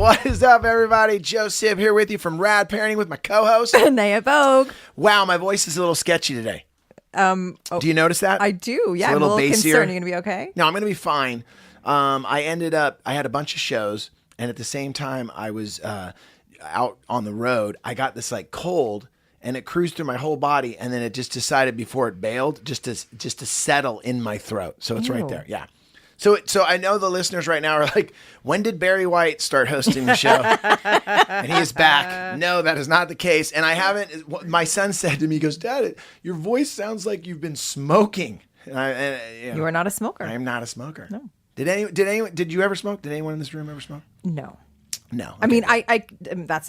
What is up, everybody? Joe Sib here with you from Rad Parenting with my co-host, Anea Vogue. Wow, my voice is a little sketchy today. Do you notice that? I do. Yeah, I'm a little concerned. bassier. You're going to be okay? No, I'm going to be fine. I had a bunch of shows, and at the same time I was out on the road. I got this like cold, and it cruised through my whole body, and then it just decided before it bailed just to settle in my throat. So it's right there. Yeah. So I know the listeners right now are like, when did Barry White start hosting the show? And he is back. No, that is not the case. And I haven't. My son said to me, he goes, Dad, your voice sounds like you've been smoking. You are not a smoker. I am not a smoker. No. Did you ever smoke? Did anyone in this room ever smoke? No. No. Okay. I mean, that's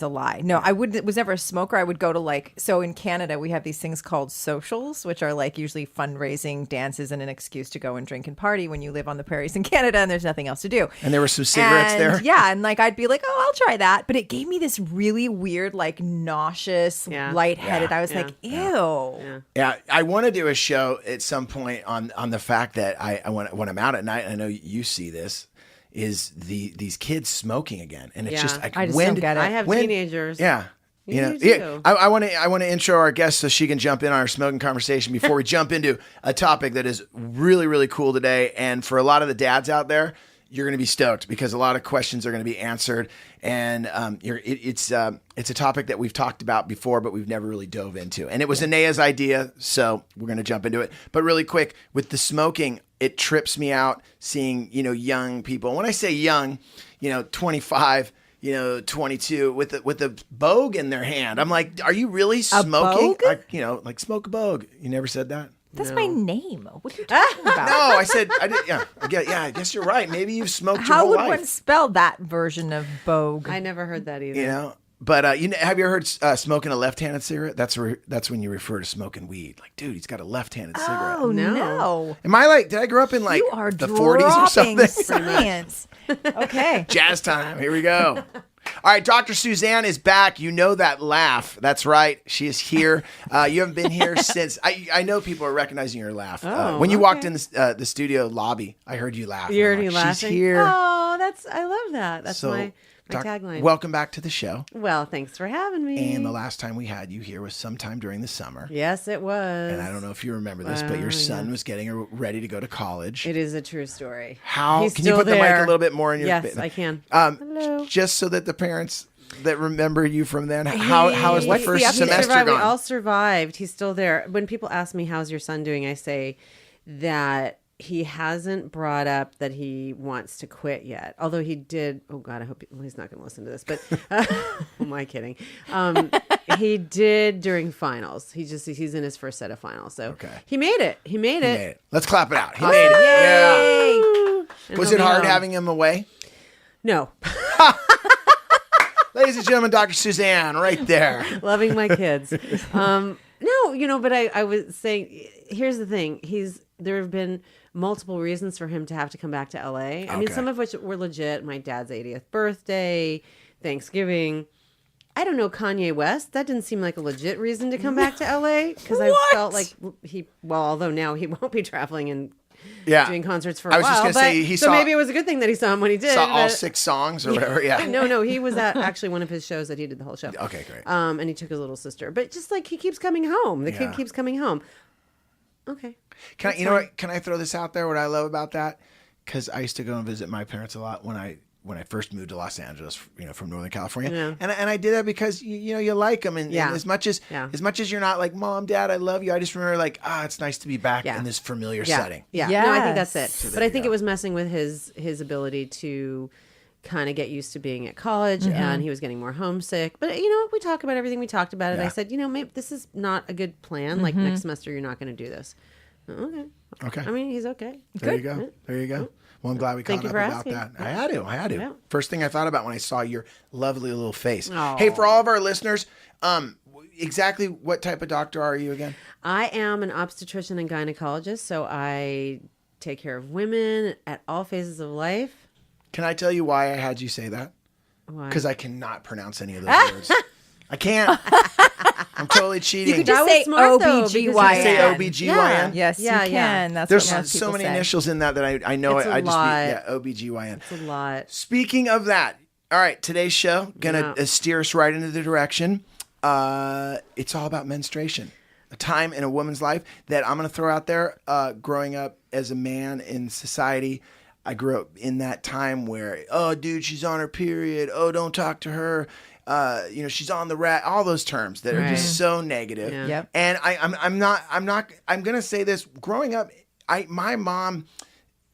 a lie. No, I was never a smoker. I would go to so in Canada, we have these things called socials, which are like usually fundraising dances and an excuse to go and drink and party when you live on the prairies in Canada and there's nothing else to do. And there were some cigarettes there? Yeah. And I'd be like, oh, I'll try that. But it gave me this really weird, nauseous, lightheaded. I was like, ew. Yeah. I want to do a show at some point on the fact that when I'm out at night, and I know you see this, is these kids smoking again, and it's just I just don't get it. I have teenagers. Yeah, You too. I want to intro our guest so she can jump in on our smoking conversation before we jump into a topic that is really, really cool today. And for a lot of the dads out there, you're going to be stoked because a lot of questions are going to be answered, and it's a topic that we've talked about before, but we've never really dove into. And it was Anea's idea, so we're going to jump into it. But really quick, with the smoking, it trips me out seeing young people. And when I say young, 25. 22 with a bogue in their hand. I'm like, are you really smoking? Like smoke a bogue. You never said that? That's my name. What are you talking about? No, I said, I did. Yeah, I guess you're right. Maybe you've smoked your How whole would life. one spell that version of bogue? I never heard that either. But have you ever heard smoking a left-handed cigarette? That's when you refer to smoking weed. Like, dude, he's got a left-handed cigarette. Oh, no. Am I did I grow up in the 40s or something? Science. Okay. Jazz time. Here we go. All right, Dr. Suzanne is back. You know that laugh. That's right. She is here. You haven't been here since. I know people are recognizing your laugh. When you walked in the studio lobby, I heard you laugh. You heard me laughing? She's here. Oh, I love that. That's my tagline. Welcome back to the show. Well, thanks for having me. And the last time we had you here was sometime during the summer. Yes, it was. And I don't know if you remember this, but your son was getting ready to go to college. It is a true story. Can you put the mic a little bit more in your Yes, I can. Hello. Just so that the parents that remember you from then, how is the first semester gone? We all survived. He's still there. When people ask me, how's your son doing? I say that he hasn't brought up that he wants to quit yet. Although he did. Oh God, I hope he's not going to listen to this. But who am I kidding? He did during finals. He's in his first set of finals. So he made it. He made it. Let's clap it out. He made it. Yay! Yeah. Was it hard having him away? No. Ladies and gentlemen, Dr. Suzanne, right there. Loving my kids. No, but I was saying, here's the thing. There have been multiple reasons for him to have to come back to LA. I mean, some of which were legit. My dad's 80th birthday, Thanksgiving. I don't know, Kanye West. That didn't seem like a legit reason to come back to LA because I felt like although now he won't be traveling and doing concerts for a while. I was just going to say, maybe it was a good thing that he saw him when he did. Saw all 6 songs or whatever, yeah. No, he was at actually one of his shows that he did the whole show. Okay, great. And he took his little sister. But just he keeps coming home. The kid keeps coming home. Okay. Can I throw this out there? What I love about that, because I used to go and visit my parents a lot when I first moved to Los Angeles, from Northern California, and I did that because you like them, and as much as you're not like, Mom, Dad, I love you, I just remember it's nice to be back in this familiar setting. Yeah, yes. No, I think that's it. So but I think it was messing with his ability to kind of get used to being at college, and he was getting more homesick. But we talk about everything. We talked about it. Yeah. I said, maybe this is not a good plan. Like next semester, you're not going to do this. Okay. I mean, he's okay. There you go. There you go. Well, I'm glad we caught up about that. I had to. Yeah. First thing I thought about when I saw your lovely little face. Oh. Hey, for all of our listeners, exactly what type of doctor are you again? I am an obstetrician and gynecologist, so I take care of women at all phases of life. Can I tell you why I had you say that? Why? Because I cannot pronounce any of those words. I can't. I'm totally cheating. You could just say OBGYN. Say OBGYN. Yeah. Yes, you can. That's There's what most so many say. initials in that I know. It's a lot. OBGYN. It's a lot. Speaking of that, All right, today's show gonna steer us right into the direction. It's all about menstruation, a time in a woman's life that I'm gonna throw out there. Growing up as a man in society, I grew up in that time where, oh, dude, she's on her period. Oh, don't talk to her. She's on the rat. All those terms that are just so negative. Yeah. Yep. And I'm gonna say this. Growing up, my mom.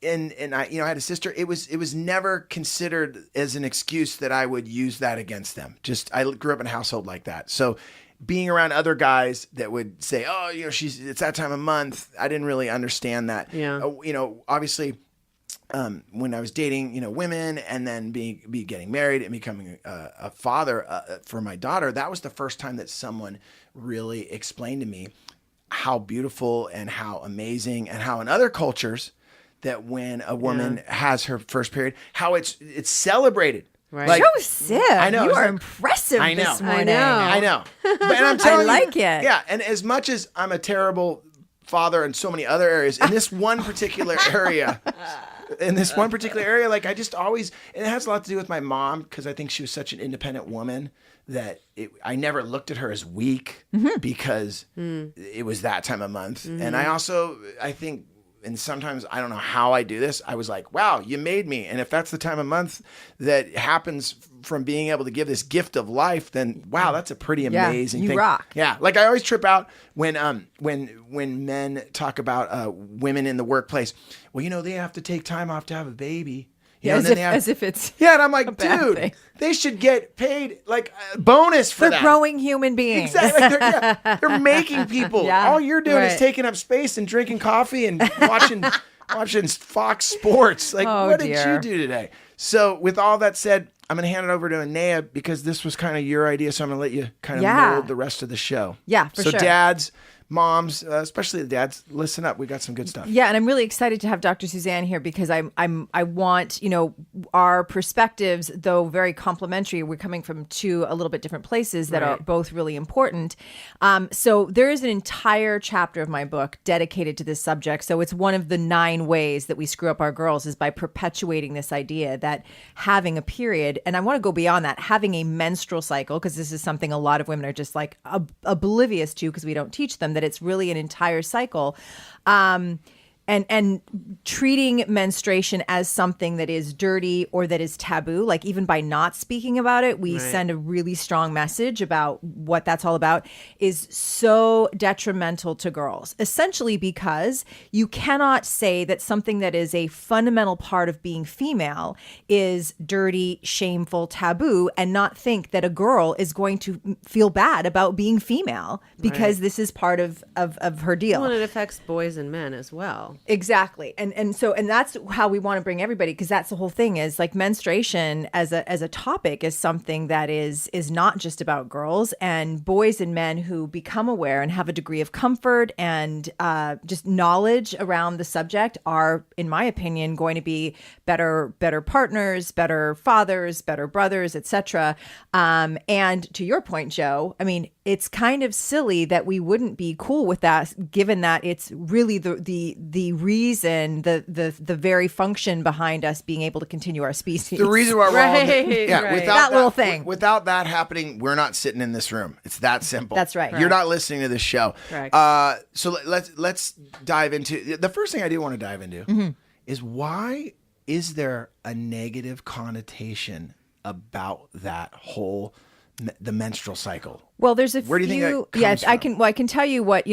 And I had a sister. It was never considered as an excuse that I would use that against them. Just I grew up in a household like that. So being around other guys that would say, "Oh, it's that time of month," I didn't really understand that. Yeah. Obviously, when I was dating, women, and then getting married and becoming a father for my daughter, that was the first time that someone really explained to me how beautiful and how amazing and how in other cultures. That when a woman has her first period, how it's celebrated. Right. Like, Joseph, I know, you it's are like- impressive I know. this I morning. know. I know. But, and I'm telling I like you, it. Yeah, and as much as I'm a terrible father in so many other areas, in this one particular area, like I just always, and it has a lot to do with my mom because I think she was such an independent woman that I never looked at her as weak because it was that time of month. And I think, and sometimes I don't know how I do this. I was like, wow, you made me. And if that's the time of month that happens from being able to give this gift of life, then wow, that's a pretty amazing you thing. rock. Yeah. Like I always trip out when men talk about women in the workplace. Well, they have to take time off to have a baby. Yeah, and then as if it's and I'm like, bad dude, thing. they should get paid like a bonus for for that. growing human beings. Exactly. Like they're making people. Yeah. All you're doing is Right. taking up space and drinking coffee and watching Fox Sports. Like, Oh, what did dear. you do today? So, with all that said, I'm going to hand it over to Anea because this was kind of your idea. So, I'm going to let you kind of mold the rest of the show. Yeah, for so sure. dads, moms, especially the dads, listen up. We got some good stuff. Yeah, and I'm really excited to have Dr. Suzanne here because I want, our perspectives, though very complementary, we're coming from two a little bit different places that are both really important. So there is an entire chapter of my book dedicated to this subject. So it's one of the 9 ways that we screw up our girls is by perpetuating this idea that having a period, and I want to go beyond that, having a menstrual cycle, because this is something a lot of women are just like oblivious to because we don't teach them, that it's really an entire cycle. And treating menstruation as something that is dirty or that is taboo, like even by not speaking about it, we send a really strong message about what that's all about, is so detrimental to girls. Essentially because you cannot say that something that is a fundamental part of being female is dirty, shameful, taboo, and not think that a girl is going to feel bad about being female because this is part of her deal. Well, and it affects boys and men as well. Exactly. And that's how we want to bring everybody, because that's the whole thing, is like menstruation as a topic is something that is not just about girls, and boys and men who become aware and have a degree of comfort and just knowledge around the subject are, in my opinion, going to be better partners, better fathers, better brothers, etc. And to your point, Joe, I mean, it's kind of silly that we wouldn't be cool with that, given that it's really the reason, the very function behind us being able to continue our species. The reason why we're all Right. without That little thing. Without that happening, we're not sitting in this room. It's that simple. That's right. You're not listening to this show. Correct. So let's dive into the first thing I do want to dive into is why is there a negative connotation about that whole the menstrual cycle? Well, there's a Where do you few. think that Yes, comes from? I can tell you what,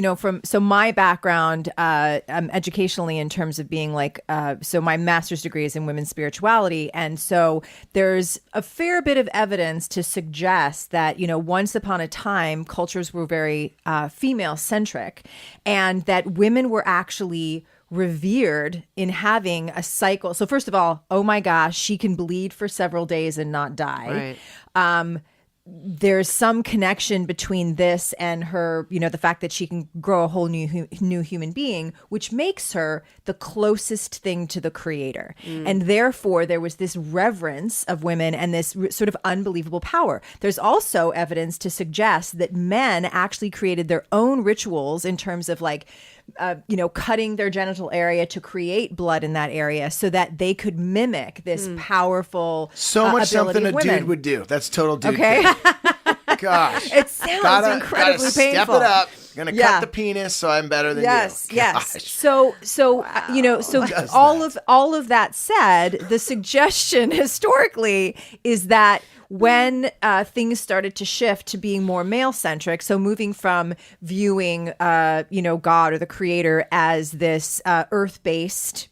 so my background, educationally, in terms of being like, so my master's degree is in women's spirituality, and so there's a fair bit of evidence to suggest that once upon a time cultures were very female centric, and that women were actually revered in having a cycle. So first of all, oh my gosh, she can bleed for several days and not die. Right. There's some connection between this and her, the fact that she can grow a whole new human being, which makes her the closest thing to the creator. And therefore, there was this reverence of women and this sort of unbelievable power. There's also evidence to suggest that men actually created their own rituals in terms of like cutting their genital area to create blood in that area so that they could mimic this powerful So much ability something of a women. dude would do. That's total dude Okay. thing. Gosh. It sounds incredibly step painful. it up. Gonna Yeah. cut the penis so I'm better than Yes, you. yes. Gosh. So does all of that said, the suggestion historically is that when things started to shift to being more male centric, so moving from viewing God or the creator as this earth based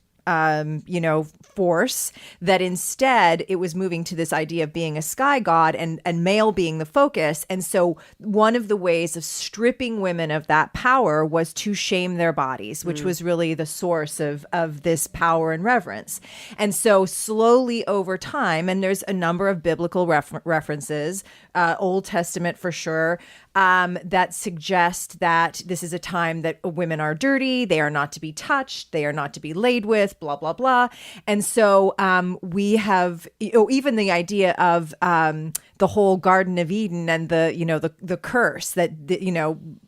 force, that instead it was moving to this idea of being a sky god and male being the focus. And so one of the ways of stripping women of that power was to shame their bodies, which was really the source of this power and reverence. And so slowly over time, and there's a number of biblical references, Old Testament for sure, that suggest that this is a time that women are dirty, they are not to be touched, they are not to be laid with, blah, blah, blah. And so we have even the idea of the whole Garden of Eden and the curse that,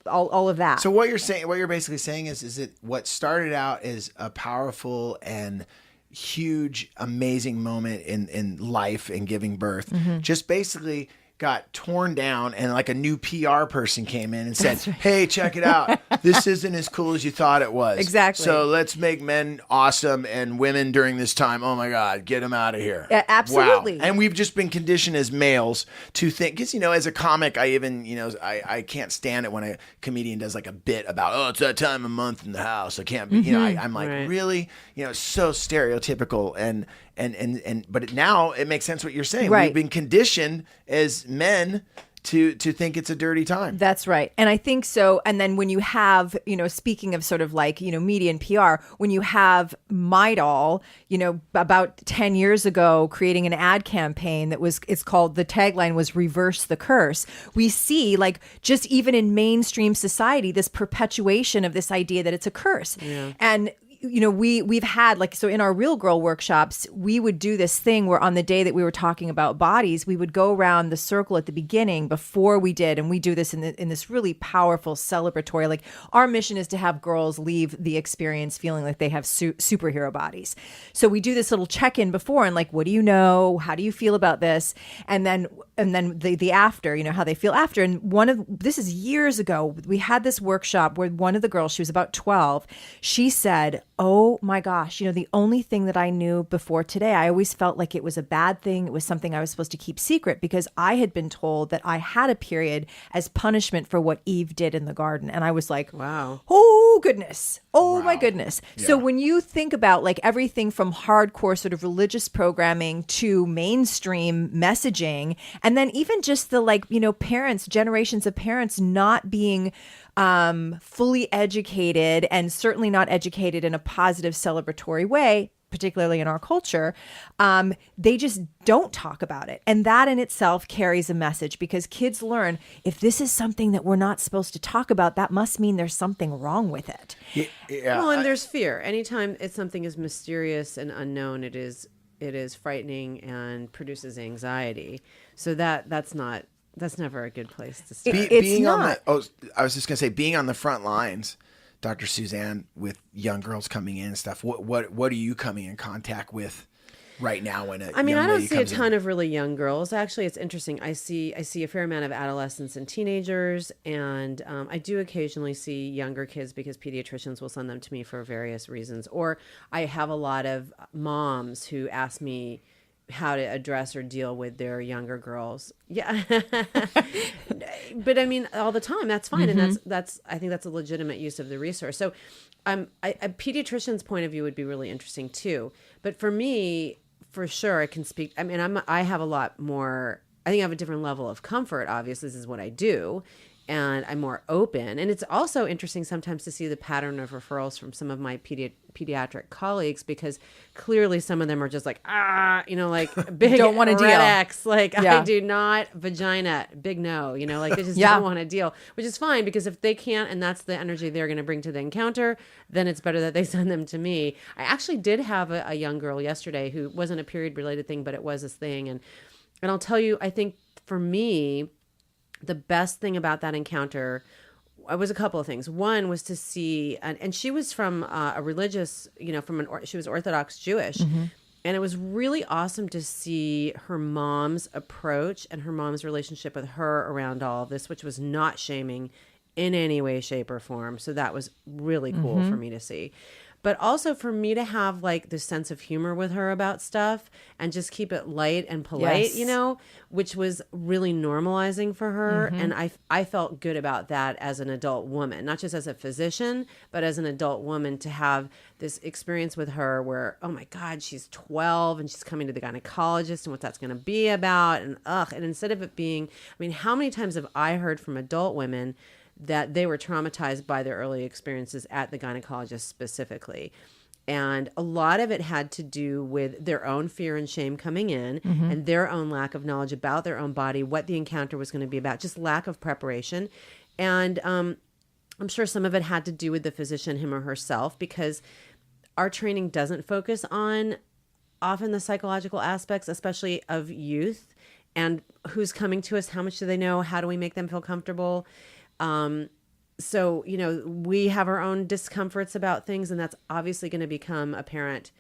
all of that. So what you're basically saying is it what started out as a powerful and huge, amazing moment in life and giving birth, just basically got torn down, and like a new PR person came in and said, hey, check it out. This isn't as cool as you thought it was. Exactly. So let's make men awesome and women during this time. Oh my God, get them out of here. Absolutely. Wow. And we've just been conditioned as males to think, because, as a comic, I even, I can't stand it when a comedian does like a bit about, it's that time of month in the house. I can't be, I'm like, Right. really? It's so stereotypical. But now it makes sense what you're saying. Right. We've been conditioned as men to think it's a dirty time. That's right. And I think so. And then when you have, speaking of sort of like, media and PR, when you have Midol, about 10 years ago, creating an ad campaign the tagline was reverse the curse. We see like just even in mainstream society, this perpetuation of this idea that it's a curse. Yeah. And we've had so in our Real Girl workshops, we would do this thing where on the day that we were talking about bodies, we would go around the circle at the beginning before we did. And we do this in this really powerful celebratory, like our mission is to have girls leave the experience feeling like they have superhero bodies. So we do this little check-in before and like, what do you know? How do you feel about this? And then the after, how they feel after. And this is years ago, we had this workshop where one of the girls, she was about 12, she said, oh my gosh, the only thing that I knew before today, I always felt like it was a bad thing. It was something I was supposed to keep secret because I had been told that I had a period as punishment for what Eve did in the garden. And I was like, wow. Oh goodness. Oh Wow. my goodness. Yeah. So when you think about like everything from hardcore sort of religious programming to mainstream messaging, and then even just the parents, generations of parents not being fully educated and certainly not educated in a positive celebratory way, particularly in our culture, they just don't talk about it. And that in itself carries a message because kids learn if this is something that we're not supposed to talk about, that must mean there's something wrong with it. Yeah. Well, and there's fear. Anytime something is mysterious and unknown, it is frightening and produces anxiety. So that's never a good place to start. It's not. I was just gonna say, being on the front lines, Dr. Suzanne, with young girls coming in and stuff. What are you coming in contact with right now? When I don't see a ton of really young girls. Actually, it's interesting. I see a fair amount of adolescents and teenagers, and I do occasionally see younger kids because pediatricians will send them to me for various reasons. Or I have a lot of moms who ask me how to address or deal with their younger girls. Yeah. But all the time, that's fine. Mm-hmm. And that's I think that's a legitimate use of the resource. So a pediatrician's point of view would be really interesting too. But for me, for sure, I can speak. I have a lot more, I think I have a different level of comfort. Obviously, this is what I do. And I'm more open. And it's also interesting sometimes to see the pattern of referrals from some of my pediatric colleagues, because clearly some of them are just like, big don't want to deal. X, I do not, vagina, big no, they just don't want to deal, which is fine because if they can't, and that's the energy they're going to bring to the encounter, then it's better that they send them to me. I actually did have a young girl yesterday who wasn't a period related thing, but it was this thing. And I'll tell you, I think for me, the best thing about that encounter it was a couple of things. One was to see, and she was from a religious, she was Orthodox Jewish. And it was really awesome to see her mom's approach and her mom's relationship with her around all of this, which was not shaming in any way, shape, or form. So that was really cool for me to see. But also for me to have like this sense of humor with her about stuff and just keep it light and polite, which was really normalizing for her. And I felt good about that as an adult woman, not just as a physician, but as an adult woman, to have this experience with her where, oh my God, she's 12 and she's coming to the gynecologist and what that's going to be about. And instead of it being, I mean, how many times have I heard from adult women that they were traumatized by their early experiences at the gynecologist specifically. And a lot of it had to do with their own fear and shame coming in and their own lack of knowledge about their own body, what the encounter was going to be about, just lack of preparation. And I'm sure some of it had to do with the physician, him or herself, because our training doesn't focus on often the psychological aspects, especially of youth and who's coming to us, how much do they know, how do we make them feel comfortable. So, we have our own discomforts about things, and that's obviously going to become apparent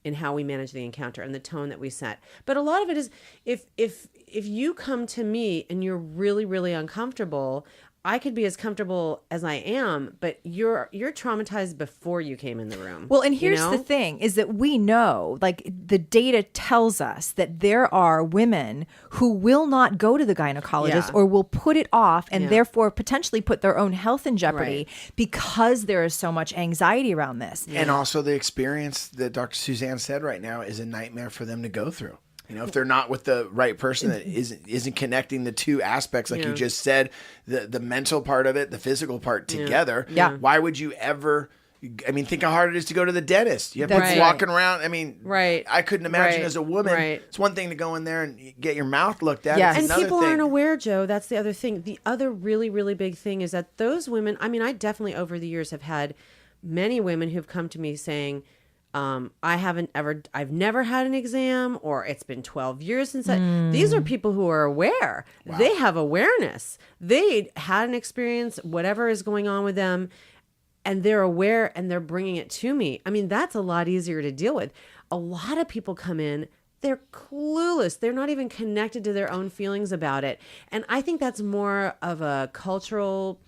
in how we manage the encounter and the tone that we set. But a lot of it is if you come to me and you're really, really uncomfortable, I could be as comfortable as I am, but you're traumatized before you came in the room. Well, and here's the thing is that we know, like the data tells us that there are women who will not go to the gynecologist or will put it off and therefore potentially put their own health in jeopardy because there is so much anxiety around this. And also the experience that Dr. Suzanne said right now is a nightmare for them to go through. If they're not with the right person that isn't connecting the two aspects, like you just said, the mental part of it, the physical part together. Yeah. Why would you ever? I mean, think how hard it is to go to the dentist. You have That's people right. walking around. I mean, I couldn't imagine as a woman. It's one thing to go in there and get your mouth looked at. Yes. It's And people thing. aren't aware, Joe. That's the other thing. The other really, really big thing is that those women, I mean, I definitely over the years have had many women who've come to me saying, I've never had an exam, or it's been 12 years since these are people who are aware. Wow. They have awareness. They had an experience, whatever is going on with them, and they're aware and they're bringing it to me. I mean, that's a lot easier to deal with. A lot of people come in, they're clueless. They're not even connected to their own feelings about it. And I think that's more of a cultural,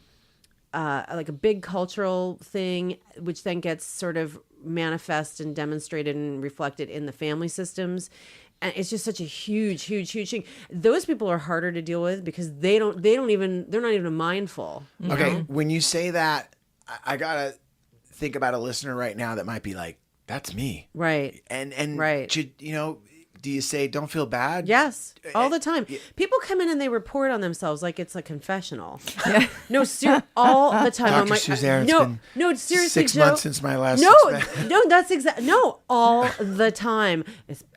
like a big cultural thing, which then gets sort of manifest and demonstrated and reflected in the family systems. And it's just such a huge thing. Those people are harder to deal with because they're not even mindful. Okay. When you say that, I gotta think about a listener right now that might be like, that's me. Right. And right. Do you say, don't feel bad? Yes, all the time. People come in and they report on themselves like it's a confessional. No, all the time. Dr. I'm like, Suzanne, no, seriously, 6 Joe. months since my last. That's all the time.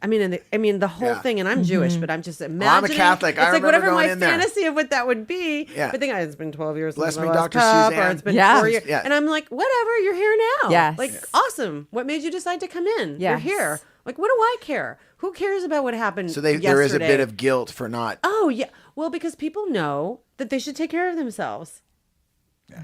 The whole thing. And I'm Jewish, but I'm just imagining. I'm a Catholic. It's I like remember whatever my going in there. fantasy of what that would be. Yeah. But think it's been 12 years Bless since me, my last Dr. cup, Suzanne. or it's been 4 years. Yeah. And I'm like, whatever. You're here now. Yes. Like awesome. What made you decide to come in? Yes. You're here. Like, what do I care? Who cares about what happened So there is a bit of guilt for not. Oh, yeah. Well, because people know that they should take care of themselves.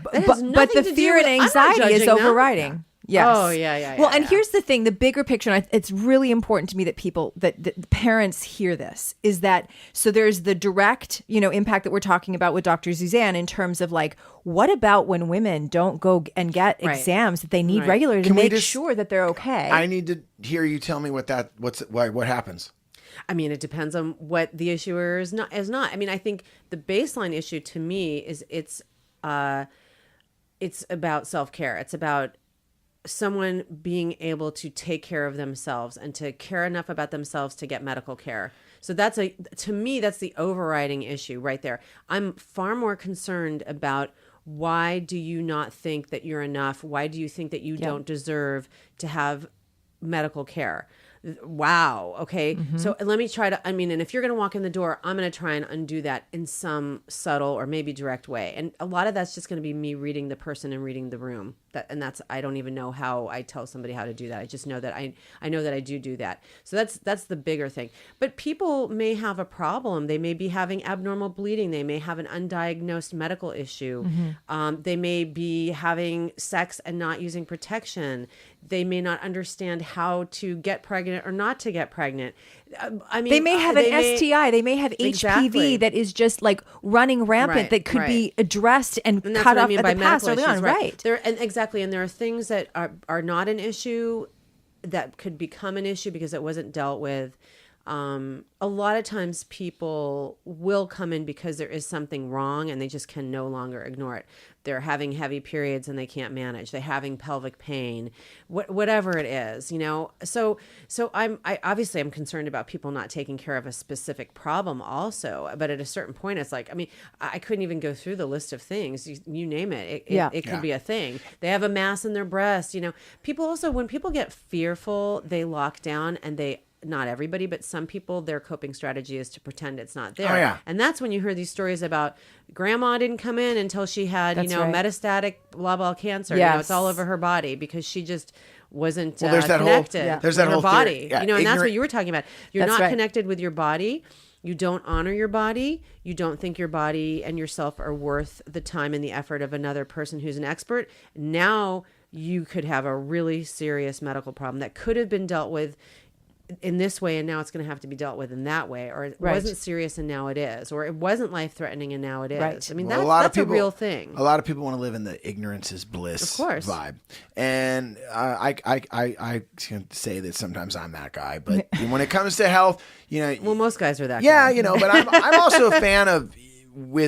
But the fear and anxiety is overriding. Yes. Oh, yeah. Well, and here's the thing, the bigger picture, and it's really important to me that that parents hear this, is that, so there's the direct, impact that we're talking about with Dr. Suzanne in terms of like, what about when women don't go and get exams that they need regularly to make sure that they're okay? I need to hear you tell me what happens. I mean, it depends on what the issue is not. I mean, I think the baseline issue to me is it's about self-care. It's about someone being able to take care of themselves and to care enough about themselves to get medical care. So to me, that's the overriding issue right there. I'm far more concerned about, why do you not think that you're enough? Why do you think that you don't deserve to have medical care? Wow. Okay. So let me try to, and if you're going to walk in the door, I'm going to try and undo that in some subtle or maybe direct way. And a lot of that's just going to be me reading the person and reading the room. that's I don't even know how I tell somebody how to do that. I just know that I know that I do that. So that's the bigger thing. But people may have a problem. They may be having abnormal bleeding. They may have an undiagnosed medical issue. They may be having sex and not using protection. They may not understand how to get pregnant or not to get pregnant. I mean, they may have an STI. They may have Exactly. HPV that is just like running rampant Right, that could right. be addressed and And that's cut what I off mean at by the pass medical early issues, on. Right. Exactly. And there are things that are not an issue that could become an issue because it wasn't dealt with. A lot of times people will come in because there is something wrong and they just can no longer ignore it. They're having heavy periods and they can't manage. They're having pelvic pain, whatever it is, you know? So I obviously I'm concerned about people not taking care of a specific problem also, but at a certain point, it's like, I mean, I couldn't even go through the list of things. You name it. It could be a thing. They have a mass in their breast, you know? People also, when people get fearful, they lock down and not everybody, but some people, their coping strategy is to pretend it's not there. Oh, yeah. And that's when you hear these stories about grandma didn't come in until she had, That's you know, right. metastatic blah, blah cancer. You know, it's Yes. all over her body because she just wasn't there's that whole- connected yeah. There's with that her whole body. theory. Yeah, you know, and that's what ignorant- you were talking about. You're That's not right. connected with your body. You don't honor your body. You don't think your body and yourself are worth the time and the effort of another person who's an expert. Now you could have a really serious medical problem that could have been dealt with in this way and now it's going to have to be dealt with in that way, or it Right. wasn't serious and now it is, or it wasn't life-threatening and now it is. Right. I mean, Well, that's a real thing. A lot of people want to live in the ignorance is bliss Of course. vibe, and I can say that sometimes I'm that guy. But when it comes to health, you know, Well, most guys are that yeah, guy. you know. But I'm also a fan of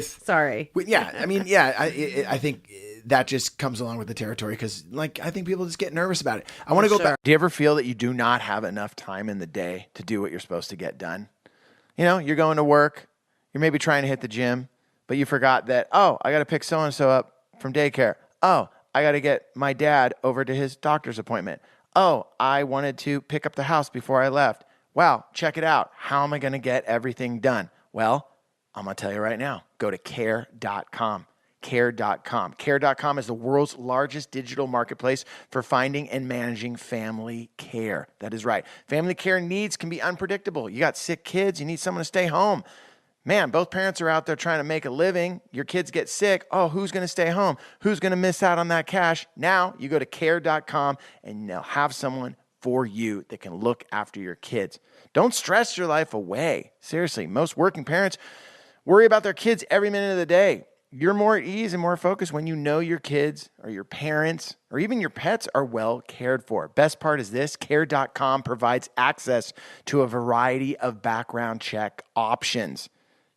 Sorry. yeah. I mean, yeah, I think that just comes along with the territory because, like, I think people just get nervous about it. I want to go back. Do you ever feel that you do not have enough time in the day to do what you're supposed to get done? You know, you're going to work, you're maybe trying to hit the gym, but you forgot that, oh, I got to pick so-and-so up from daycare. Oh, I got to get my dad over to his doctor's appointment. Oh, I wanted to pick up the house before I left. Wow, check it out. How am I going to get everything done? Well, I'm going to tell you right now. Go to care.com. Care.com. Care.com is the world's largest digital marketplace for finding and managing family care. That is right. Family care needs can be unpredictable. You got sick kids. You need someone to stay home. Man, both parents are out there trying to make a living. Your kids get sick. Oh, who's going to stay home? Who's going to miss out on that cash? Now you go to care.com and they'll have someone for you that can look after your kids. Don't stress your life away. Seriously, most working parents worry about their kids every minute of the day. You're more at ease and more focused when you know your kids or your parents or even your pets are well cared for. Best part is this, care.com provides access to a variety of background check options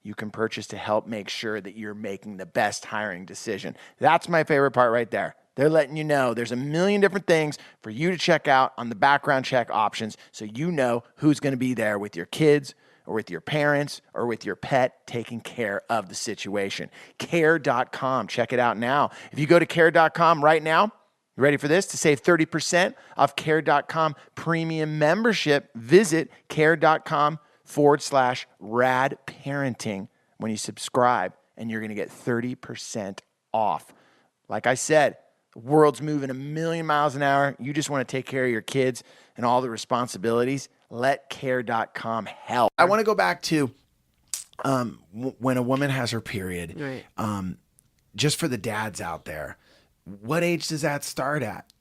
you can purchase to help make sure that you're making the best hiring decision. That's my favorite part right there. They're letting you know there's a million different things for you to check out on the background check options so you know who's going to be there with your kids or with your parents or with your pet taking care of the situation. Care.com. Check it out now. If you go to care.com right now, you ready for this? To save 30% off care.com premium membership, visit care.com/rad parenting when you subscribe, and you're going to get 30% off. Like I said, the world's moving a million miles an hour. You just want to take care of your kids and all the responsibilities. Let care.com help. I want to go back to when a woman has her period, Right. Just for the dads out there, what age does that start at?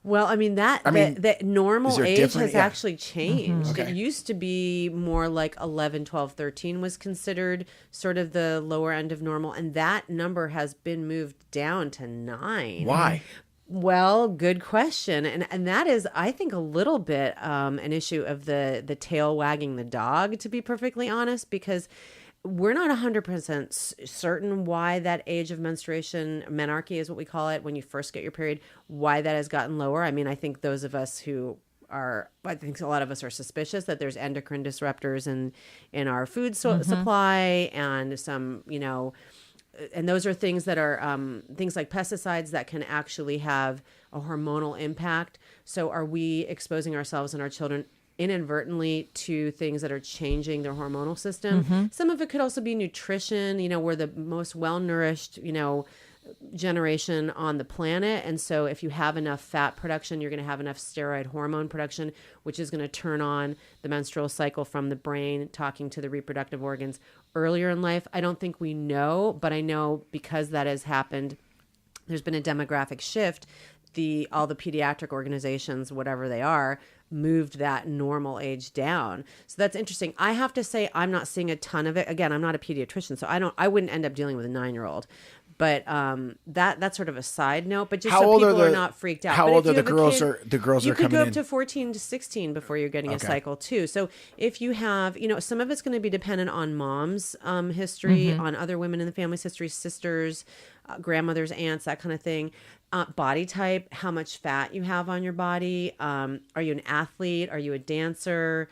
Well, I mean, the normal is there age different- has yeah. actually changed. Okay. It used to be more like 11, 12, 13 was considered sort of the lower end of normal. And that number has been moved down to 9. Why? Well, good question. And that is, I think, a little bit an issue of the tail wagging the dog, to be perfectly honest, because we're not 100% certain why that age of menstruation, menarche is what we call it, when you first get your period, why that has gotten lower. I mean, I think those of us who are, I think a lot of us are suspicious that there's endocrine disruptors in our food supply and some, you know, and those are things that are things like pesticides that can actually have a hormonal impact. So are we exposing ourselves and our children inadvertently to things that are changing their hormonal system? Some of it could also be nutrition. You know, we're the most well-nourished, you know, generation on the planet. And so if you have enough fat production, you're going to have enough steroid hormone production, which is going to turn on the menstrual cycle from the brain, talking to the reproductive organs earlier in life. I don't think we know, but I know because that has happened, there's been a demographic shift. All the pediatric organizations, whatever they are, moved that normal age down. So that's interesting. I have to say, I'm not seeing a ton of it. Again, I'm not a pediatrician, so I wouldn't end up dealing with a 9-year-old. But that's sort of a side note. But just How so old people are are not freaked out. How But old if are you the have a girls? kid, The girls you are could coming go in up to 14 to 16 before you're getting a Okay. cycle too. So if you have, some of it's going to be dependent on mom's history, on other women in the family's history, sisters, grandmothers, aunts, that kind of thing. Body type, how much fat you have on your body. Are you an athlete? Are you a dancer?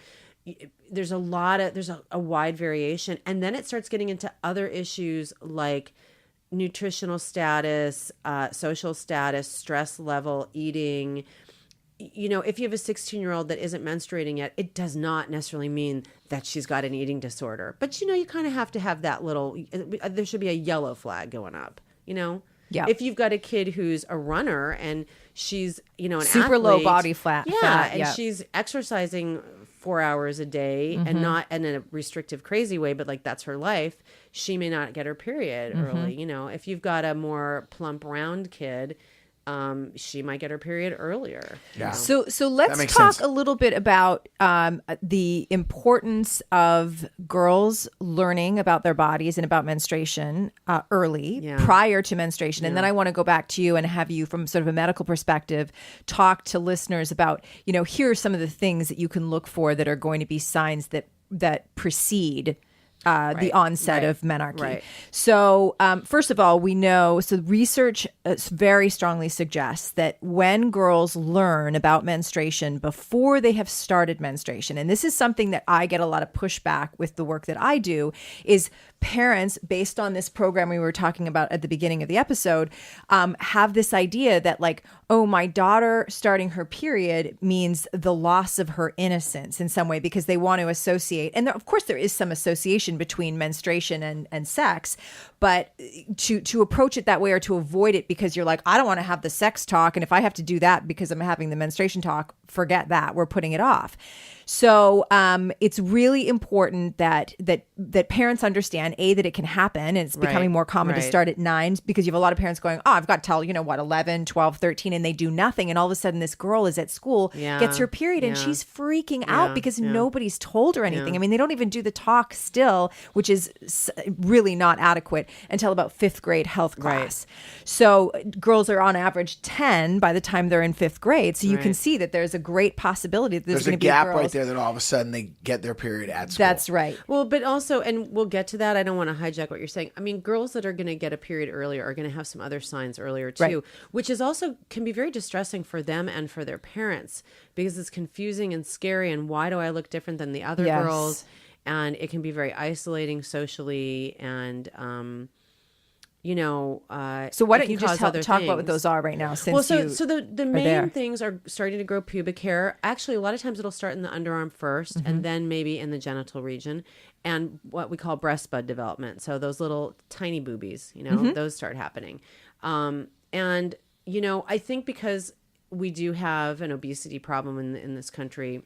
There's a wide variation. And then it starts getting into other issues like nutritional status, social status, stress level, eating. If you have a 16-year-old that isn't menstruating yet, it does not necessarily mean that she's got an eating disorder. But, you kind of have to have that there should be a yellow flag going up, Yeah. If you've got a kid who's a runner and she's, an super low athlete, body fat. and she's exercising 4 hours a day and not in a restrictive, crazy way, but like that's her life, she may not get her period early. If you've got a more plump, round kid, she might get her period earlier. Yeah. So let's makes talk sense. a little bit about the importance of girls learning about their bodies and about menstruation early, prior to menstruation. And then I want to go back to you and have you, from sort of a medical perspective, talk to listeners about, here are some of the things that you can look for that are going to be signs that precede the onset of menarche. Right. So first of all, we know, so research very strongly suggests that when girls learn about menstruation before they have started menstruation, and this is something that I get a lot of pushback with the work that I do, is parents, based on this program we were talking about at the beginning of the episode, have this idea that like, oh, my daughter starting her period means the loss of her innocence in some way, because they want to associate. And of course, there is some association between menstruation and sex, but to approach it that way or to avoid it because you're like, I don't want to have the sex talk. And if I have to do that because I'm having the menstruation talk, forget that. We're putting it off. So it's really important that parents understand, A, that it can happen. And it's becoming more common to start at 9, because you have a lot of parents going, oh, I've got till, 11, 12, 13, and they do nothing. And all of a sudden this girl is at school, gets her period, and she's freaking out because nobody's told her anything. I mean, they don't even do the talk still, which is really not adequate, until about 5th grade health class. So girls are on average 10 by the time they're in 5th grade. So you can see that there's a great possibility that there's going to be gap girls right there that all of a sudden they get their period at school. That's right. Well, but also, and we'll get to that. I don't want to hijack what you're saying. I mean, girls that are going to get a period earlier are going to have some other signs earlier too, which is also can be very distressing for them and for their parents, because it's confusing and scary. And why do I look different than the other girls? And it can be very isolating socially, and so why don't you just talk about what those are right now? Since the main things are starting to grow pubic hair. Actually, a lot of times it'll start in the underarm first, and then maybe in the genital region, and what we call breast bud development. So those little tiny boobies, those start happening. And I think because we do have an obesity problem in this country,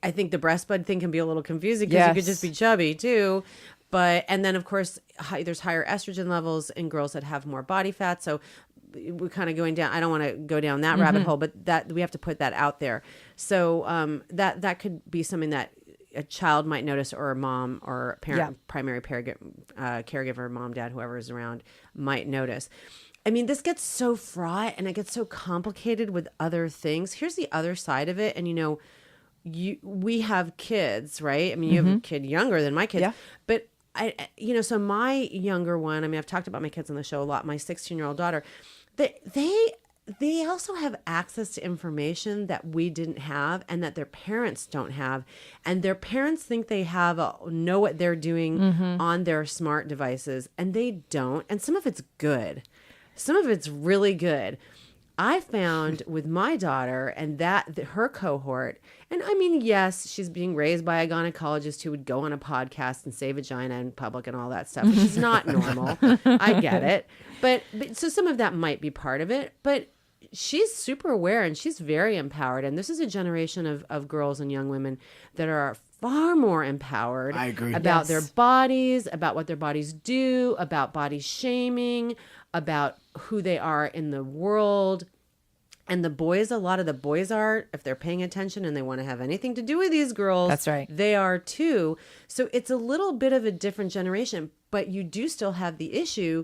I think the breast bud thing can be a little confusing, because you could just be chubby too. And then of course there's higher estrogen levels in girls that have more body fat. So we're kind of going down. I don't want to go down that rabbit hole, but that we have to put that out there. So that could be something that a child might notice, or a mom or a parent, primary caregiver, mom, dad, whoever is around, might notice. I mean, this gets so fraught and it gets so complicated with other things. Here's the other side of it. And we have kids, right? I mean, you have a kid younger than my kids, but so my younger one, I mean, I've talked about my kids on the show a lot, my 16-year-old daughter, they also have access to information that we didn't have and that their parents don't have. And their parents think they know what they're doing on their smart devices, and they don't. And some of it's good. Some of it's really good. I found with my daughter and her cohort, and I mean, yes, she's being raised by a gynecologist who would go on a podcast and say vagina in public and all that stuff, which is not normal. I get it. But so some of that might be part of it, but she's super aware and she's very empowered. And this is a generation of girls and young women that are far more empowered I agree. about Yes. their bodies, about what their bodies do, about body shaming, about who they are in the world. And the boys, a lot of the boys are, if they're paying attention and they want to have anything to do with these girls, That's right. they are too. So it's a little bit of a different generation, but you do still have the issue.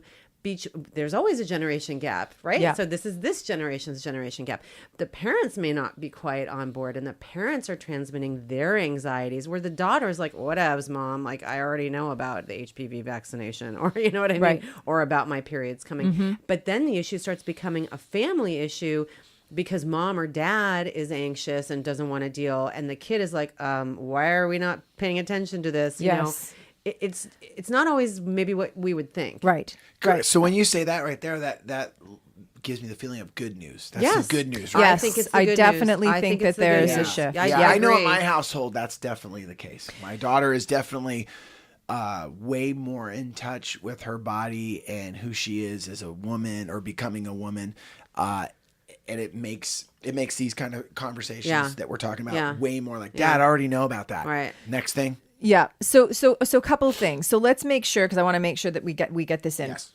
There's always a generation gap, right? Yeah. So this is this generation's generation gap. The parents may not be quite on board, and the parents are transmitting their anxieties, where the daughter is like, whatevs, mom, like I already know about the HPV vaccination, or you know what I mean? Right. Or about my periods coming. But then the issue starts becoming a family issue because mom or dad is anxious and doesn't want to deal, and the kid is like, why are we not paying attention to this? You know? Yes. It's not always maybe what we would think. Right. Correct. So when you say that right there, that gives me the feeling of good news. That's Yes. the good news, right? Yes, I think it's the I good definitely news. I think it's that the good there's a news. shift. Yeah, Yeah, I I know in agree. my household that's definitely the case. My daughter is definitely way more in touch with her body and who she is as a woman or becoming a woman. And it makes these kind of conversations Yeah. that we're talking about Yeah. way more like, Dad, I already know about that. Right. Next thing. Yeah. So a couple of things. So let's make sure, because I want to make sure that we get this in. Yes.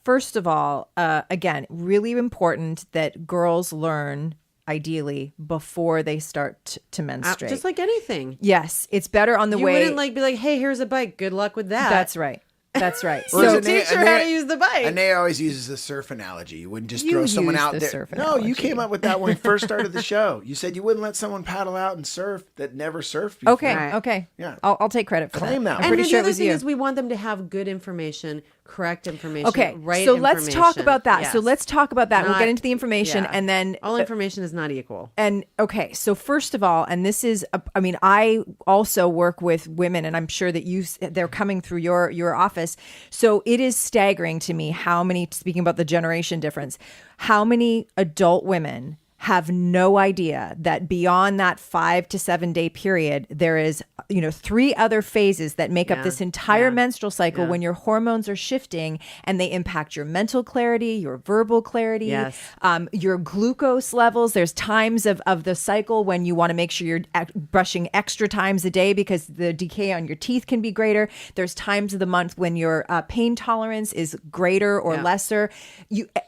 First of all, again, really important that girls learn ideally before they start to menstruate. Just like anything. Yes, it's better on the You way. wouldn't be like, hey, here's a bike. Good luck with that. That's right. That's right. Or So is it teach her how to use the bike. Anea always uses the surf analogy. You wouldn't just You throw someone use out the there. surf No, you analogy. came up with that when we first started the show. You said you wouldn't let someone paddle out and surf that never surfed before. okay, Right. okay. Yeah. I'll take credit for Claim that. I'm And pretty then sure the it was other thing you. is we want them to have good information, correct information, Okay, right so let's talk information. about that. So Yes. let's talk about that. We'll Not- get into the information, yeah. and then all information is not equal. And okay, so first of all, and this is, I mean, I also work with women, and I'm sure that they're coming through your office. So it is staggering to me how many, speaking about the generation difference, how many adult women have no idea that beyond that 5 to 7 day period, there is, 3 other phases that make up Yeah. this entire Yeah. menstrual cycle Yeah. when your hormones are shifting and they impact your mental clarity, your verbal clarity, Yes. your glucose levels. There's times of the cycle when you want to make sure you're brushing extra times a day because the decay on your teeth can be greater. There's times of the month when your pain tolerance is greater or Yeah. lesser.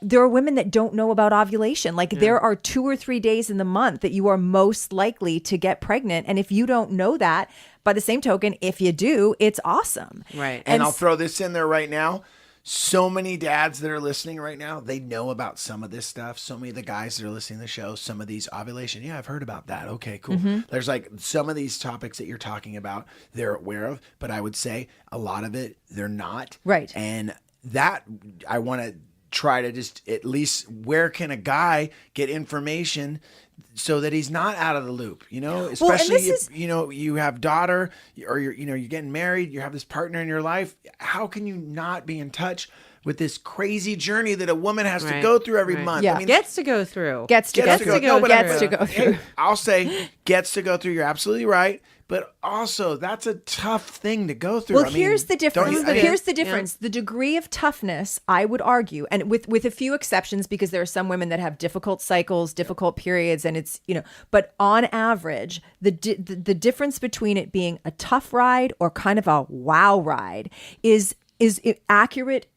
There are women that don't know about ovulation. Like there are 2 or 3 days in the month that you are most likely to get pregnant. And if you don't know that, by the same token, if you do, it's awesome. Right. And I'll throw this in there right now. So many dads that are listening right now, they know about some of this stuff. So many of the guys that are listening to the show, some of these ovulation. Yeah, I've heard about that. Okay, cool. There's like some of these topics that you're talking about, they're aware of, but I would say a lot of it, they're not. Right. And that I want to try to just at least, where can a guy get information so that he's not out of the loop, especially this if, you have daughter or you're getting married, you have this partner in your life. How can you not be in touch with this crazy journey that a woman has to Right. go through every Right. month? Yeah. I mean, Gets to go through. Gets to go through. No, but Gets to go through. I'll say gets to go through. You're absolutely right. But also, that's a tough thing to go through. Well, I mean, here's the don't difference. you- I mean, Here's the difference. The degree of toughness, I would argue, and with a few exceptions, because there are some women that have difficult cycles, difficult periods, and it's, but on average, the difference between it being a tough ride or kind of a wow ride is accurate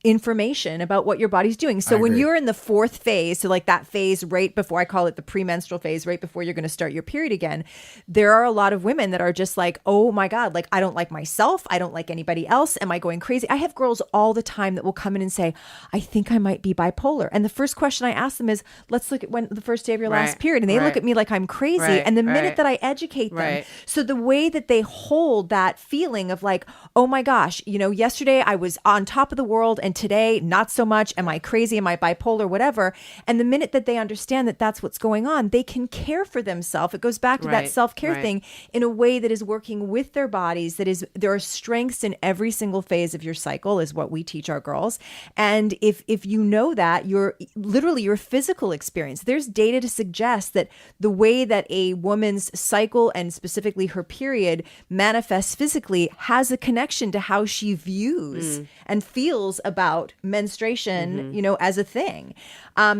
information about what your body's doing. So when agree. you're in the 4th phase, so like that phase right before, I call it the premenstrual phase, right before you're going to start your period again, there are a lot of women that are just like, oh my God, like I don't like myself. I don't like anybody else. Am I going crazy? I have girls all the time that will come in and say, I think I might be bipolar. And the first question I ask them is, let's look at when the first day of your last Right, period. And they right. look at me like I'm crazy. Right, And the minute right. that I educate them, Right. so the way that they hold that feeling of like, oh my gosh, yesterday I was on top of the world and today not so much. Am I crazy? Am I bipolar? Whatever. And the minute that they understand that that's what's going on, they can care for themselves. It goes back to that self-care thing in a way that is working with their bodies. That is, there are strengths in every single phase of your cycle is what we teach our girls. And if you know that, literally your physical experience, there's data to suggest that the way that a woman's cycle and specifically her period manifests physically has a connection to how she views and feels about menstruation, as a thing.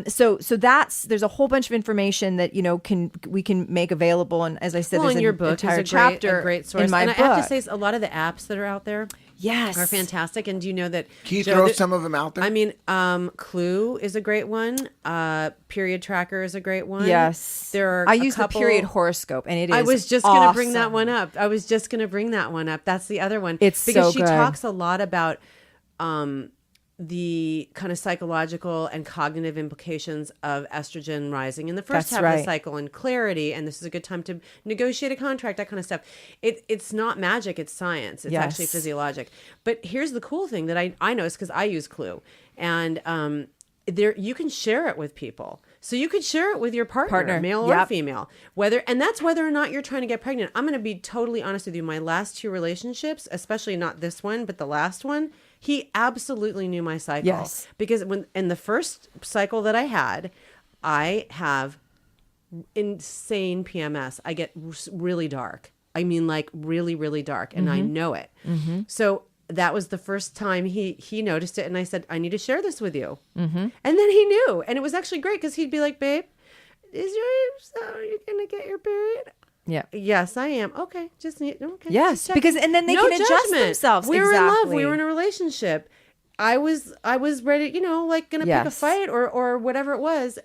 So there's a whole bunch of information that, we can make available. And as I said, there's in your book entire is chapter a great source. in my and book. I have to say, a lot of the apps that are out there are fantastic. And do you know that? Can you throw some of them out there? I mean, Clue is a great one. Period Tracker is a great one. Yes. There are I use the period horoscope, and it is I was just awesome. going to bring that one up. That's the other one. It's because so she good. talks a lot about the kind of psychological and cognitive implications of estrogen rising in the first half of the cycle and clarity. And this is a good time to negotiate a contract, that kind of stuff. It's not magic. It's science. It's actually physiologic. But here's the cool thing that I know is because I use Clue. And you can share it with people. So you could share it with your partner. Male or female. That's whether or not you're trying to get pregnant. I'm going to be totally honest with you. My last 2 relationships, especially not this one, but the last one, he absolutely knew my cycle. Yes. Because in the first cycle that I had, I have insane PMS. I get really dark. I mean, like really, really dark. And I know it. Mm-hmm. So that was the first time he noticed it. And I said, I need to share this with you. Mm-hmm. And then he knew. And it was actually great because he'd be like, babe, are you going to get your period? Yeah. Yes, I am. Okay. Yes, just because and then they can adjust themselves. We were in love. We were in a relationship. I was ready, like gonna pick a fight or whatever it was.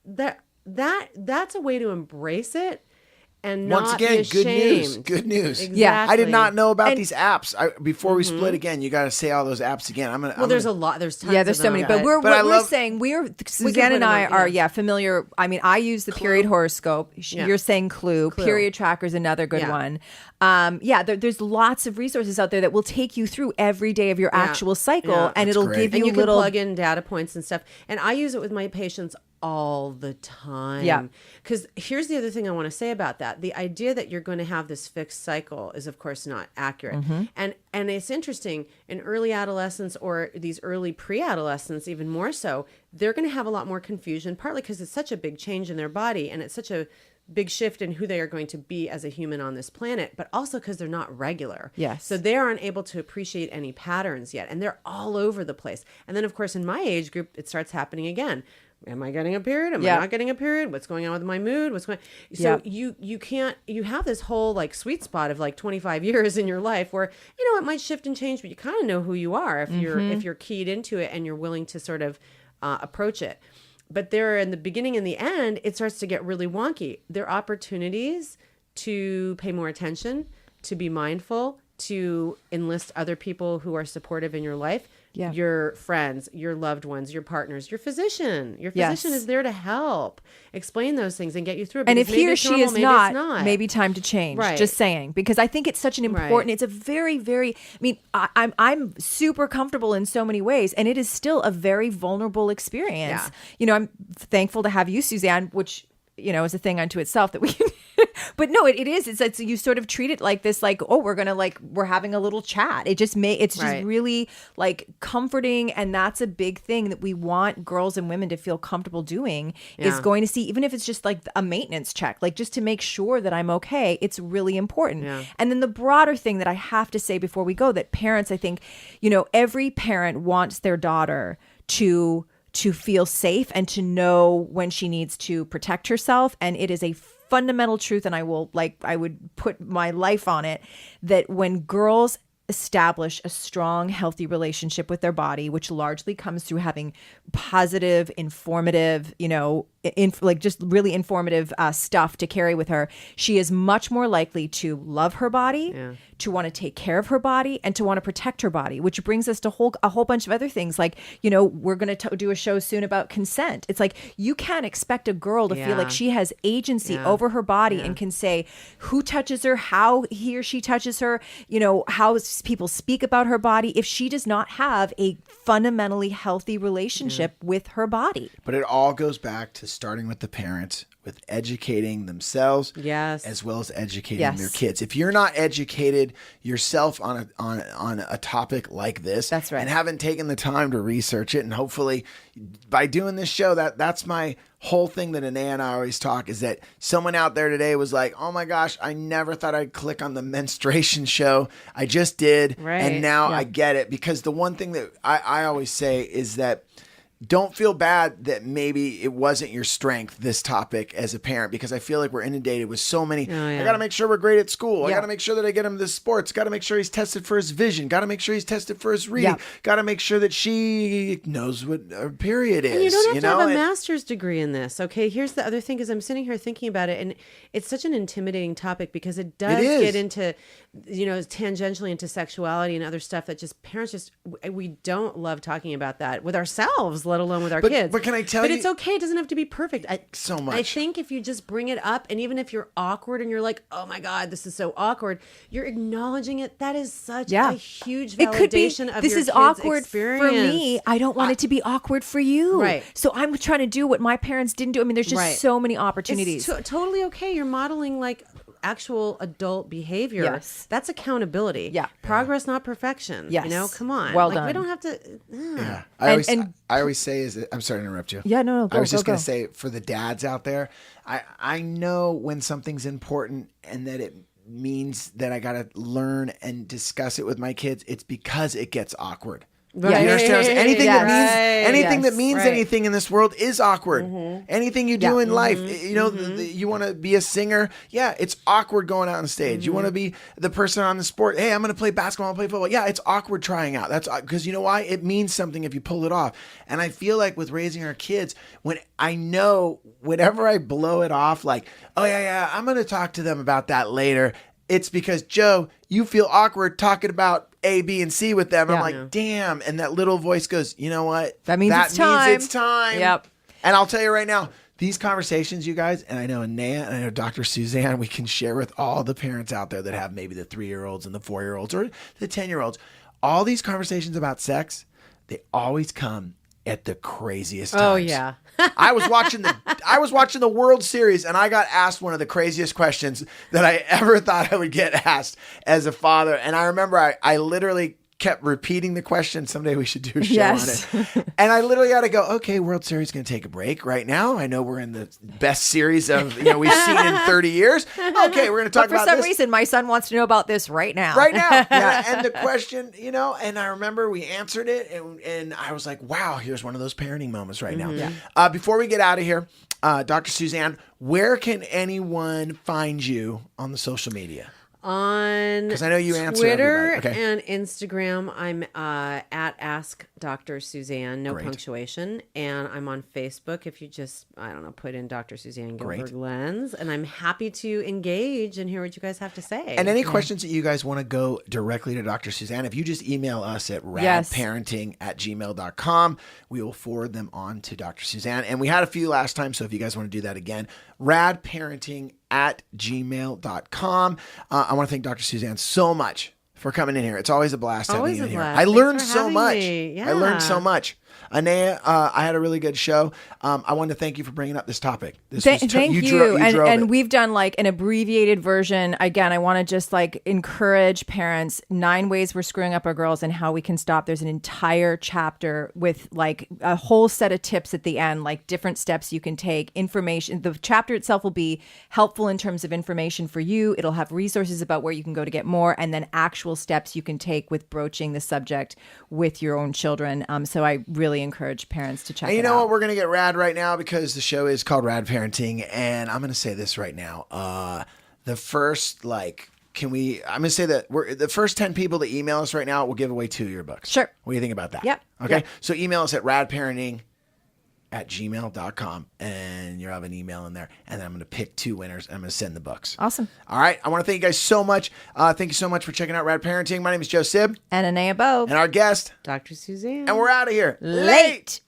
That's a way to embrace it. And not once again, be ashamed. good news. Exactly. Yeah, I did not know about these apps. Before we split again, you got to say all those apps again. There's a lot. There's tons. There's so many. But we're saying Suzanne and I are familiar. I mean, I use the period horoscope. You're saying Clue. Period Tracker is another good one. There's lots of resources out there that will take you through every day of your actual cycle, and it'll give you and you little can plug in data points and stuff. And I use it with my patients all the time. Yeah. Because here's the other thing I want to say about that. The idea that you're going to have this fixed cycle is, of course, not accurate. Mm-hmm. And it's interesting, in early adolescence or these early pre-adolescents, even more so, they're going to have a lot more confusion, partly because it's such a big change in their body and it's such a big shift in who they are going to be as a human on this planet, but also because they're not regular. Yes. So they aren't able to appreciate any patterns yet. And they're all over the place. And then, of course, in my age group, it starts happening again. Am I getting a period? Am I not getting a period? What's going on with my mood? So you have this whole like sweet spot of like 25 years in your life where, it might shift and change, but you kind of know who you are if you're keyed into it and you're willing to sort of approach it. But there in the beginning and the end, it starts to get really wonky. There are opportunities to pay more attention, to be mindful, to enlist other people who are supportive in your life. Yeah. Your friends, your loved ones, your partners, your physician. Your physician is there to help explain those things and get you through it. And if he or she is not, maybe time to change. Right. Just saying, because I think it's such an important. It's a very, very. I mean, I'm super comfortable in so many ways, and it is still a very vulnerable experience. Yeah. I'm thankful to have you, Suzanne, which is a thing unto itself that we can. But no, it is. It's you sort of treat it like this, like, oh, we're having a little chat. It's just really like comforting. And that's a big thing that we want girls and women to feel comfortable doing is going to see, even if it's just like a maintenance check, like just to make sure that I'm okay. It's really important. Yeah. And then the broader thing that I have to say before we go, that parents, I think, every parent wants their daughter to feel safe and to know when she needs to protect herself. And it is a fundamental truth, and I would put my life on it, that when girls establish a strong, healthy relationship with their body, which largely comes through having positive, informative, like just really informative stuff to carry with her, she is much more likely to love her body, to want to take care of her body, and to want to protect her body, which brings us to a whole bunch of other things. Like, we're going to do a show soon about consent. It's like, you can't expect a girl to feel like she has agency over her body and can say who touches her, how he or she touches her, how people speak about her body, if she does not have a fundamentally healthy relationship with her body. But it all goes back to starting with the parents, with educating themselves, as well as educating their kids. If you're not educated yourself on a topic like this, that's right, and haven't taken the time to research it, and hopefully by doing this show, that's my whole thing that Anea and I always talk, is that someone out there today was like, oh my gosh, I never thought I'd click on the menstruation show. I just did. Right. And now I get it. Because the one thing that I always say is that don't feel bad that maybe it wasn't your strength, this topic, as a parent, because I feel like we're inundated with so many. I got to make sure we're great at school. I got to make sure that I get him to sports. Got to make sure he's tested for his vision. Got to make sure he's tested for his reading. Got to make sure that she knows what a period is. And you don't have to have a master's degree in this. Okay, here's the other thing, because I'm sitting here thinking about it, and it's such an intimidating topic because it does get into, tangentially into sexuality and other stuff that just parents we don't love talking about that with ourselves, let alone with our kids. But can I tell you? But it's okay. It doesn't have to be perfect. So much. I think if you just bring it up, and even if you're awkward and you're like, oh my God, this is so awkward, you're acknowledging it. That is such a huge validation it could be, of your this is kid's awkward experience. for me. I don't want it to be awkward for you. Right. So I'm trying to do what my parents didn't do. I mean, there's just so many opportunities. It's totally okay. You're modeling like actual adult behavior. Yes. That's accountability. Yeah. Progress, not perfection. Yes. Come on. Well done. We don't have to. Yeah. I always say I'm sorry to interrupt you. Yeah, no, I was just going to say, for the dads out there, I know when something's important and that it means that I got to learn and discuss it with my kids, it's because it gets awkward. Right. You understand what I'm saying? Anything that means Right. anything in this world is awkward. Anything you do in life, you want to be a singer. Yeah, it's awkward going out on stage. You want to be the person on the sport. Hey, I'm going to play basketball, I'll play football. Yeah, it's awkward trying out. That's because you know why? It means something if you pull it off. And I feel like with raising our kids, when I know whenever I blow it off, like, oh yeah, I'm going to talk to them about that later. It's because, Joe, you feel awkward talking about A, B, and C with them. I'm like, damn. And that little voice goes, you know what? That means it's time. Yep. And I'll tell you right now, these conversations, you guys, and I know Anea and I know Dr. Suzanne, we can share with all the parents out there that have maybe the 3-year-olds and the 4-year-olds or the 10-year-olds. All these conversations about sex, they always come at the craziest times. Oh, yeah. I was watching the World Series, and I got asked one of the craziest questions that I ever thought I would get asked as a father. And I remember I literally kept repeating the question. Someday we should do a show on it. And I literally had to go, okay, World Series going to take a break right now. I know we're in the best series of we've seen in 30 years. Okay, we're going to talk about this. For some reason, my son wants to know about this right now. Right now. Yeah. And the question, and I remember we answered it, and I was like, wow, here's one of those parenting moments right now. Yeah. Before we get out of here, Dr. Suzanne, where can anyone find you on the social media? On because I know you answer Twitter okay. and Instagram, I'm at Ask Dr. Suzanne, no punctuation, and I'm on Facebook. If you just put in Dr. Suzanne Gilbert Lens, and I'm happy to engage and hear what you guys have to say. And any questions that you guys want to go directly to Dr. Suzanne, if you just email us at radparenting@gmail.com, we will forward them on to Dr. Suzanne. And we had a few last time, so if you guys want to do that again, radparenting@gmail.com. I want to thank Dr. Suzanne so much for coming in here. It's always a blast having you in here. I learned so much. Yeah. I learned so much. Anea, I had a really good show. I wanted to thank you for bringing up this topic. Thank you. And we've done like an abbreviated version. Again, I want to just like encourage parents, 9 ways we're screwing up our girls and how we can stop. There's an entire chapter with like a whole set of tips at the end, like different steps you can take, information. The chapter itself will be helpful in terms of information for you. It'll have resources about where you can go to get more, and then actual steps you can take with broaching the subject with your own children. So I really encourage parents to check it out. And you know what? We're going to get rad right now because the show is called Rad Parenting. And I'm going to say this right now. The first, I'm going to say that the first 10 people that email us right now will give away 2 of your books. Sure. What do you think about that? Yep. Okay. Yep. So email us at radparenting @gmail.com, and you'll have an email in there. And then I'm going to pick 2 winners, and I'm going to send the books. Awesome. All right. I want to thank you guys so much. Thank you so much for checking out Rad Parenting. My name is Joe Sib. And Anea Bogue. And our guest. Dr. Suzanne. And we're out of here. Late.